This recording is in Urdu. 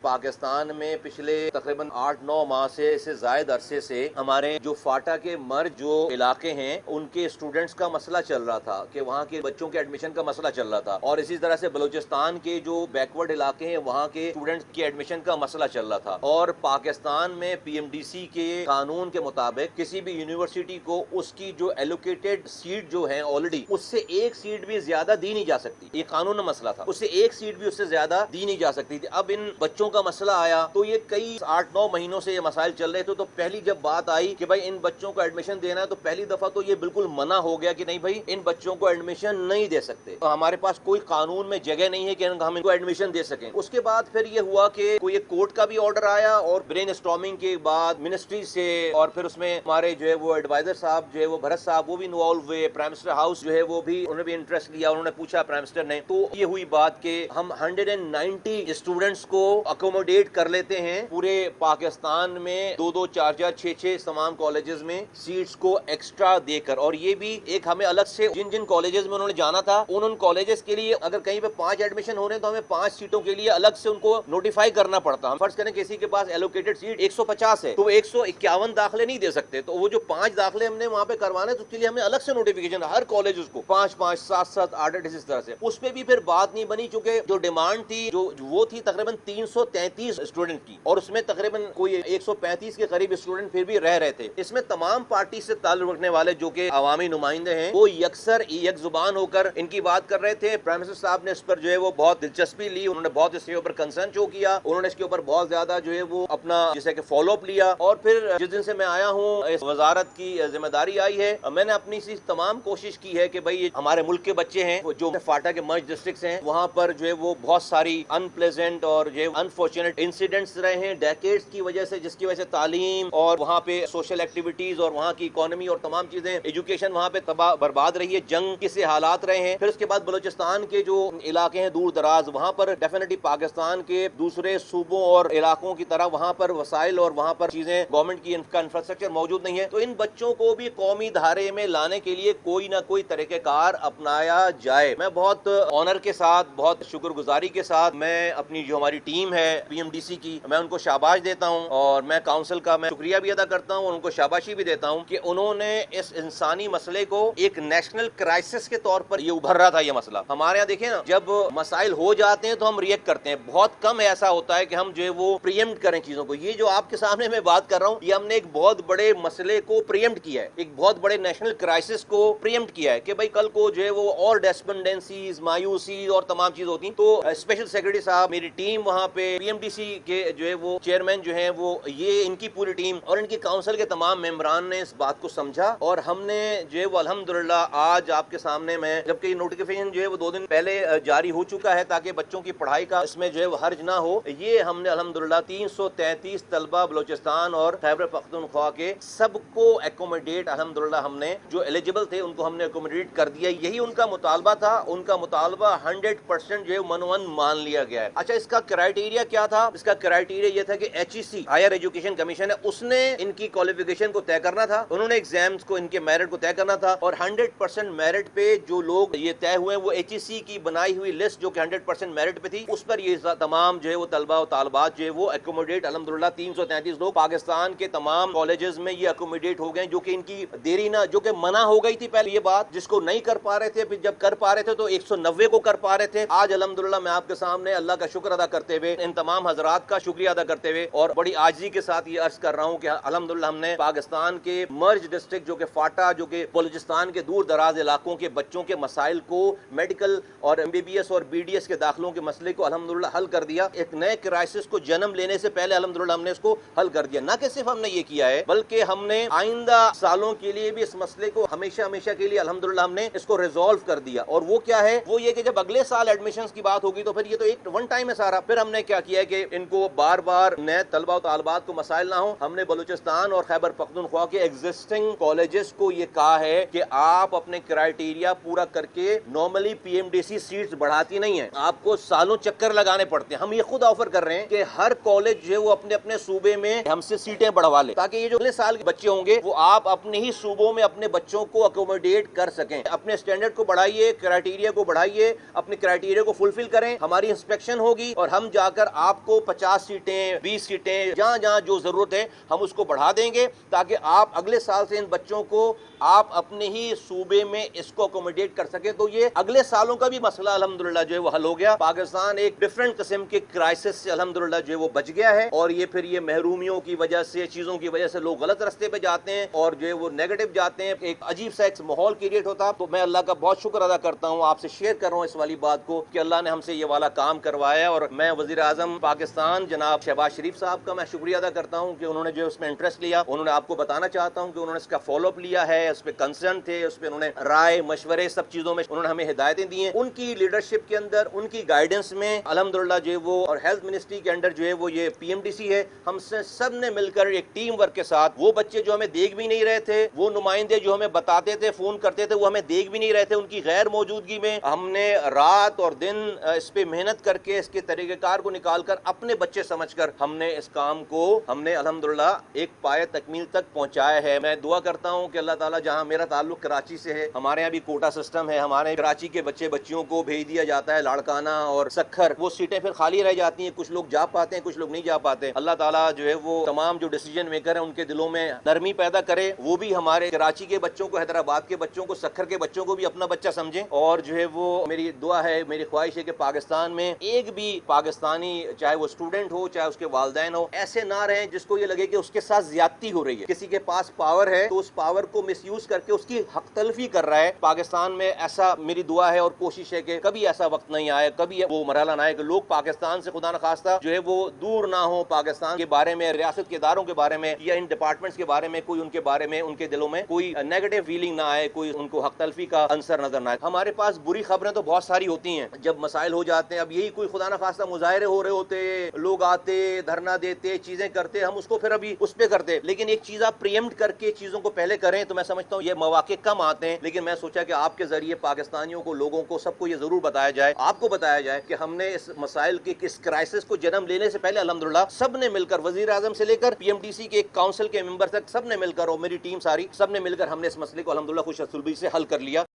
پاکستان میں پچھلے تقریباً 8-9 ماہ سے اس سے زائد عرصے سے ہمارے جو فاٹا کے مرج جو علاقے ہیں ان کے اسٹوڈنٹس کا مسئلہ چل رہا تھا کہ وہاں کے بچوں کے ایڈمیشن کا مسئلہ چل رہا تھا، اور اسی طرح سے بلوچستان کے جو بیکورڈ علاقے ہیں وہاں کے اسٹوڈنٹس کے ایڈمیشن کا مسئلہ چل رہا تھا۔ اور پاکستان میں پی ایم ڈی سی کے قانون کے مطابق کسی بھی یونیورسٹی کو اس کی جو ایلوکیٹڈ سیٹ جو ہے آلریڈی اس سے ایک سیٹ بھی زیادہ دی نہیں جا سکتی، یہ قانون مسئلہ تھا، اس سے ایک سیٹ بھی اس سے زیادہ دی نہیں جا سکتی تھی۔ اب ان بچوں کا مسئلہ آیا تو یہ کئی 8-9 مہینوں سے یہ مسائل چل رہے تھے، تو پہلی جب بات آئی کہ بھائی ان بچوں کو ایڈمیشن دینا ہے تو پہلی دفعہ تو یہ بالکل منع ہو گیا کہ نہیں بھائی ان بچوں کو ایڈمیشن نہیں دے سکتے، ہمارے پاس کوئی قانون میں جگہ نہیں ہے کہ ہم ان کو ایڈمیشن دے سکیں۔ اس کے بعد پھر یہ ہوا کہ کوئی ایک کورٹ کا بھی آرڈر آیا، اور برین اسٹارمنگ کے بعد منسٹری سے، اور پھر اس میں ہمارے جو ہے وہ ایڈوائزر صاحب جو ہے وہ بھرت صاحب وہ بھی انوالو ہوئے، پرائم منسٹر ہاؤس جو ہے وہ بھی انہوں نے بھی انٹرسٹ لیا، انہوں نے پوچھا پرائم منسٹر نے، تو یہ ہوئی بات کہ ہم 190 اسٹوڈنٹس کو اکوموڈیٹ کر لیتے ہیں پورے پاکستان میں 2-2 4-4 6-6 تمام کالجز میں سیٹس کو ایکسٹرا دے کر، اور یہ بھی ایک ہمیں الگ سے جن کالجز میں انہوں نے جانا تھا ان کالجز کے لیے اگر کہیں پہ 5 ایڈمیشن ہو رہے ہیں تو ہمیں 5 سیٹوں کے لیے الگ سے ان کو نوٹیفائی کرنا پڑتا۔ ہم فرض کریں کسی کے پاس ایلوکیٹڈ سیٹ 150 ہے تو وہ 151 داخلے نہیں دے سکتے، تو وہ جو 5 داخلے ہم نے وہاں پہ کروانے تو اس کے لیے ہمیں الگ سے نوٹیفیکیشن ہر کالج کو 5-5 7-7 8 اس طرح سے، اس پہ بھی پھر بات نہیں بنی چونکہ جو ڈیمانڈ تھی جو وہ تھی تقریباً 333 اسٹوڈنٹ کی، اور اس میں تقریباً کوئی 135 کے قریب اسٹوڈنٹ پھر بھی رہ رہے تھے۔ اس میں تمام پارٹی سے تعلق رکھنے والے جو کہ عوامی نمائندے ہیں وہ یکسر یک زبان ہو کر ان کی بات کر رہے تھے۔ پرائم منسٹر صاحب نے اس پر جو ہے وہ بہت دلچسپی لی، انہوں نے بہت اس کے اوپر کنسرن شو کیا، انہوں نے اس کے اوپر بہت زیادہ جو ہے وہ اپنا جیسے کہ فالو اپ لیا، اور پھر جس دن سے میں آیا ہوں اس وزارت کی ذمہ داری آئی ہے، میں نے اپنی سی تمام کوشش کی ہے کہ بھئی ہمارے ملک کے بچے ہیں جو فاٹا کے مرج ڈسٹرکٹس ہیں وہاں پر جو ہے وہ بہت ساری ان پلیزنٹ اور جو ہے انفارچونیٹ انسیڈنٹس رہے ہیں ڈیکیڈز کی وجہ سے، جس کی وجہ سے تعلیم اور وہاں پہ سوشل ایکٹیویٹیز اور وہاں کی اکانومی اور تمام چیزیں ایجوکیشن وہاں پہ تباہ برباد رہی ہے، جنگ کے سے حالات رہے ہیں۔ پھر اس کے بعد بلوچستان کے جو علاقے ہیں دور دراز وہاں پر ڈیفینیٹلی پاکستان کے دوسرے صوبوں اور علاقوں کی طرح وہاں پر وسائل اور وہاں پر چیزیں گورنمنٹ کی انفراسٹرکچر موجود نہیں ہے، تو ان بچوں کو بھی قومی دھارے میں لانے کے لیے کوئی نہ کوئی طریقہ کار اپنایا جائے۔ میں بہت آنر کے ساتھ بہت شکر گزاری کے ساتھ میں اپنی جو ہماری ٹیم ہے پی ایم ڈی سی کی میں ان کو شاباش دیتا ہوں، اور میں کاؤنسل کا میں شکریہ بھی ادا کرتا ہوں اور ان کو شاباشی بھی دیتا ہوں کہ انہوں نے اس انسانی مسئلے کو ایک نیشنل کرائسس کے طور پر یہ ابھر رہا تھا۔ یہ مسئلہ ہمارے یہاں دیکھیں نا جب مسائل ہو جاتے ہیں تو ہم ریئیکٹ کرتے ہیں، بہت کم ایسا ہوتا ہے کہ ہم جو ہے وہ پریمپٹ کریں چیزوں کو۔ یہ جو آپ کے سامنے میں بات کر رہا ہوں یہ ہم نے ایک بہت بڑے مسئلے کو پریمپٹ کیا ہے، ایک بہت بڑے نیشنل کرائسس کو پریمپٹ کیا ہے کہ بھائی کل کو جو ہے وہ اور ڈیسپنڈنسیز مایوسی اور تمام چیز ہوتی ہیں، تو اسپیشل سیکرٹری صاحب میری ٹیم وہاں پہ پی ایم ڈی سی کے جو ہے وہ چیئرمین جو ہیں وہ یہ ان کی پوری ٹیم اور ان کی کاؤنسل کے تمام ممبران نے اس بات کو سمجھا، اور ہم نے جو ہے وہ الحمدللہ آج آپ کے سامنے میں جبکہ یہ نوٹیفیکیشن جو ہے وہ 2 دن پہلے جاری ہو چکا ہے تاکہ بچوں کی پڑھائی کا اس میں جو ہے وہ حرج نہ ہو، یہ ہم نے الحمدللہ 333 طلبہ بلوچستان اور خیبر پختونخوا کے سب کو ایکوموڈیٹ الحمدللہ ہم نے جو ایلیجبل تھے ان کو ہم نے ایکوموڈیٹ کر دیا۔ یہی ان کا مطالبہ تھا، ان کا مطالبہ 100% جو ہے منون مان لیا گیا ہے۔ اچھا اس کا کرائیٹیریا کیا تھا؟ اس کا کرائیٹیریا یہ تھا کہ ایچ ای سی ہائر ایجوکیشن کمیشن ہے، اس نے ان کی کوالیفیکیشن کو طے کرنا تھا، انہوں نے ایگزامز کو ان کے میرٹ کو طے کرنا تھا، اور 100% میرٹ پہ جو لوگ یہ طے ہوئے وہ ایچ ای سی کی بنائی ہوئی لسٹ جو کہ 100% میرٹ پہ تھی اس پر یہ تمام جو ہے وہ طلبہ و طالبات جو ہے وہ ایکوموڈیٹ الحمدللہ 333 لوگ پاکستان کے تمام کالجز میں یہ ایکوموڈیٹ ہو گئے، جو کہ ان کی دیری نہ جو کہ منع ہو گئی تھی پہلے یہ بات، جس کو نہیں کر پا رہے تھے، پھر جب کر پا رہے تھے تو 190 کو کر پا رہے تھے۔ آج الحمدللہ میں آپ کے سامنے اللہ کا شکر ادا کرتے ہوئے ان تمام حضرات کا شکریہ ادا کرتے ہوئے اور بڑی عاجزی کے ساتھ یہ عرض کر رہا ہوں کہ الحمدللہ ہم نے پاکستان کے مرج ڈسٹرکٹ جو کہ فاٹا جو کہ بلوچستان کے دور دراز علاقوں کے بچوں کے مسائل کو میڈیکل اور ایم بی بی ایس اور بی ڈی ایس کے داخلوں کے مسئلے کو الحمدللہ حل کر دیا۔ ایک نئے کرائسس کو جنم لینے سے پہلے الحمدللہ ہم نے اس کو حل کر دیا۔ نہ کہ صرف ہم نے یہ کیا ہے بلکہ ہم نے آئندہ سالوں کے لیے بھی اس مسئلے کو ہمیشہ کے لیے الحمدللہ ہم نے اس کو ریزالو کر دیا، اور وہ کیا ہے وہ یہ کہ جب اگلے سال ایڈمیشنز کی بات ہوگی تو پھر یہ تو ایک ون ٹائم ہے سارا، پھر ہم نے کیا کیا ہے کہ ان کو بار بار نئے طلبہ و طالبات کو مسائل نہ ہوں، ہم نے بلوچستان اور خیبر پختونخوا کے ایگزسٹنگ کالجز کو یہ کہا ہے کہ آپ اپنے کرائیٹیریا پورا کر کے normally P M D C seats بڑھاتی نہیں ہیں، آپ کو سالوں چکر لگانے پڑتے ہیں۔ ہم یہ خود آفر کر رہے ہیں کہ ہر کالج جو ہے وہ اپنے اپنے صوبے میں ہم سے سیٹیں بڑھوا لے تاکہ یہ جو اگلے سال کے بچے ہوں گے وہ آپ اپنے ہی صوبوں میں اپنے بچوں کو اکوموڈیٹ کر سکیں۔ اپنے اسٹینڈرڈ کو بڑھائیے، کرائیٹیریا کو بڑھائیے، اپنے کرائیٹیریا کو فلفل کریں، ہماری انسپیکشن ہوگی اور ہم جا کر آپ کو 50 سیٹیں 20 سیٹیں جہاں جہاں جو ضرورت ہے ہم اس کو بڑھا دیں گے تاکہ آپ اگلے سال سے ان بچوں کو آپ اپنے ہی صوبے میں اس کو اکوموڈیٹ کر سکیں. تو یہ اگلے سالوں کا بھی مسئلہ الحمدللہ جو ہے وہ حل ہو گیا. پاکستان ایک ڈفرنٹ قسم کے کرائسس سے الحمدللہ جو ہے وہ بچ گیا ہے, اور یہ پھر یہ محرومیوں کی وجہ سے چیزوں کی وجہ سے لوگ غلط راستے پہ جاتے ہیں اور جو ہے وہ نیگیٹو جاتے ہیں, ایک عجیب سا ایک ماحول کریٹ ہوتا. تو میں اللہ کا بہت شکر ادا کرتا ہوں, آپ سے شیئر کر رہا ہوں اس والی بات کو کہ اللہ نے ہم سے یہ والا کام کروایا. اور میں وزیر اعظم پاکستان جناب شہباز شریف صاحب کا میں شکریہ ادا کرتا ہوں کہ انہوں نے جو اس میں انٹرسٹ لیا. انہوں نے آپ کو بتانا چاہتا ہوں کہ انہوں نے اس کا فالو اپ لیا ہے, اس پہ کنسرن تھے, اس پہ انہوں نے رائے مشورے سب چیزوں میں انہوں نے ہمیں ہدایتیں دی ہیں. ان کی لیڈرشپ کے اندر, ان کی گائیڈنس میں الحمدللہ جو ہے وہ, اور ہیلتھ منسٹری کے انڈر جو ہے وہ یہ پی ایم ڈی سی ہے, ہم سے سب نے مل کر ایک ٹیم ورک کے ساتھ, وہ بچے جو ہمیں دیکھ بھی نہیں رہے تھے, وہ نمائندے جو ہمیں بتاتے تھے فون کرتے تھے وہ ہمیں دیکھ بھی نہیں رہے تھے, ان کی غیر موجودگی میں ہم نے رات اور دن اس پہ محنت کر کے اس کے طریقہ کار کو نکال کر اپنے بچے سمجھ کر ہم نے اس کام کو ہم نے الحمدللہ ایک پائے تکمیل تک پہنچایا ہے. میں دعا کرتا ہوں کہ اللہ تعالیٰ, جہاں میرا تعلق کراچی سے ہے, ہمارے یہاں بھی کوٹا سسٹم ہے, ہمارے کراچی کے بچیوں کو بھیج دیا جاتا ہے لاڑکانہ اور سکھر, وہ سیٹیں پھر خالی رہ جاتی ہیں, کچھ لوگ جا پاتے ہیں کچھ لوگ نہیں جا پاتے. اللہ تعالیٰ جو ہے وہ تمام جو ڈیسیجن میکر ہیں ان کے دلوں میں نرمی پیدا کرے, وہ بھی ہمارے کراچی کے بچوں کو, حیدرآباد کے بچوں کو, سکھر کے بچوں کو بھی اپنا بچہ سمجھیں. اور جو ہے وہ میری دعا ہے, میری خواہش ہے کہ پاکستان میں ایک بھی پاکستانی, چاہے وہ اسٹوڈنٹ ہو چاہے اس کے والدین ہو, ایسے نہ رہیں جس کو یہ لگے کہ اس کے ساتھ زیادتی ہو رہی ہے. کسی کے پاس پاور ہے تو اس پاور کو مس یوز کر کے اس کی حق تلفی کر رہا ہے. پاکستان میں ایسا میری دعا ہے اور کوشش ہے کہ کبھی ایسا وقت نہیں آئے, کبھی وہ مرحلہ نہ آئے کہ لوگ پاکستان سے خدا نخواستہ جو ہے وہ دور نہ ہو. پاکستان کے بارے میں, ریاست کے اداروں کے بارے میں یا ان ڈپارٹمنٹس کے بارے میں کوئی ان کے بارے میں ان کے دلوں میں کوئی نیگیٹو فیلنگ نہ آئے, کوئی ان کو حق تلفی کا عنصر نظر نہ آئے. ہمارے پاس بری خبریں تو بہت ساری ہوتی ہیں جب مسائل ہو جاتے ہیں. اب یہی کوئی خدا نخواستہ مظاہرے ہو رہے ہوتے, لوگ آتے دھرنا دیتے چیزیں کرتے, ہم اس کو پھر ابھی اس پہ کرتے. لیکن ایک چیز آپ پریمپٹ کر کے چیزوں کو پہلے کریں تو میں سمجھتا ہوں یہ مواقع کم آتے ہیں. لیکن میں سوچا کہ آپ کے ذریعے پاکستانیوں کو, لوگوں کو, سب کو یہ ضرور بتایا جائے, آپ کو بتایا جائے کہ ہم نے اس مسائل کے اس کرائسس کو جنم لینے سے پہلے الحمدللہ سب نے مل کر, وزیر اعظم سے لے کر پی ایم ڈی سی کے ایک کاؤنسل کے ممبر تک, سب نے مل کر, اور میری ٹیم ساری, سب نے مل کر ہم نے اس مسئلے کو الحمدللہ خوش اسلوبی سے حل کر لیا.